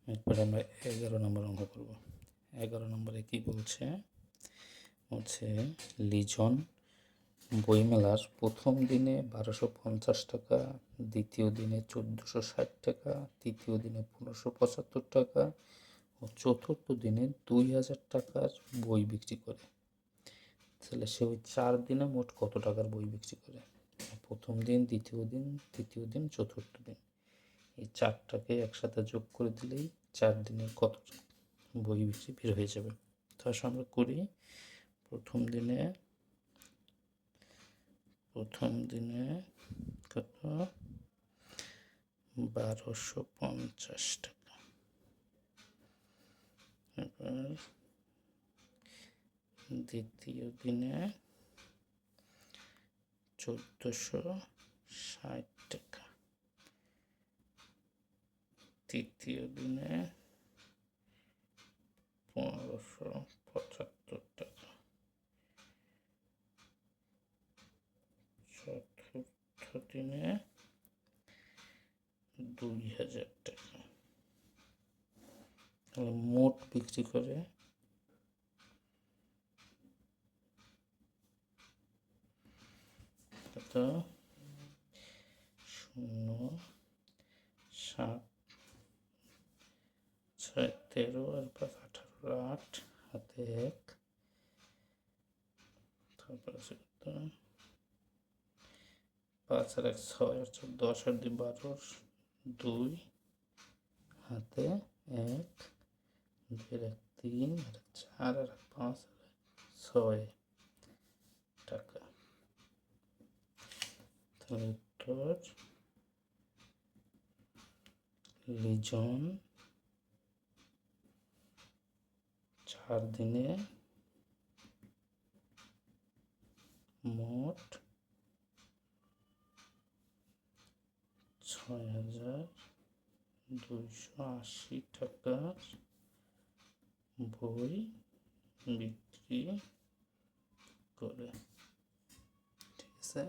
এরপরে আমরা 11 নম্বর অঙ্ক করব। 11 নম্বরে কি বলছে হচ্ছে লিজন বইমেলার প্রথম দিনে 1250 টাকা, দ্বিতীয় দিনে 1460 টাকা, তৃতীয় দিনে 1575 টাকা ও চতুর্থ দিনে 2000 টাকার বই বিক্রি করে। তাহলে সে ওই 4 দিনে মোট কত টাকার বই বিক্রি করে? প্রথম দিন, দ্বিতীয় দিন, তৃতীয় দিন, চতুর্থ দিন, এই 4টাকে একসাথে যোগ করে দিলেই 4 দিনের কত বই বিক্রি বের হয়ে যাবে। তো আসলে আমরা করি। প্রথম দিনে কত? 1250 টাকা। এবার দ্বিতীয় দিনে 1460 টাকা, তৃতীয় দিনে 1575 টাকা, চতুর্থ দিনে 2000 টাকা। মোট বিক্রি করে কত? 0, 7, 6, 13 আর 5, 18, 8 হাতে 1, তারপরে 5 আর 1 6 আর 4 10 আর 2 12, 2 হাতে 1, 2 আর 1 3 আর 4 আর 5 আর 6 টাকা। তাহলে উত্তর লিজন 4 দিনে মোট 6280 টাকার বই বিক্রি করে। ঠিক আছে।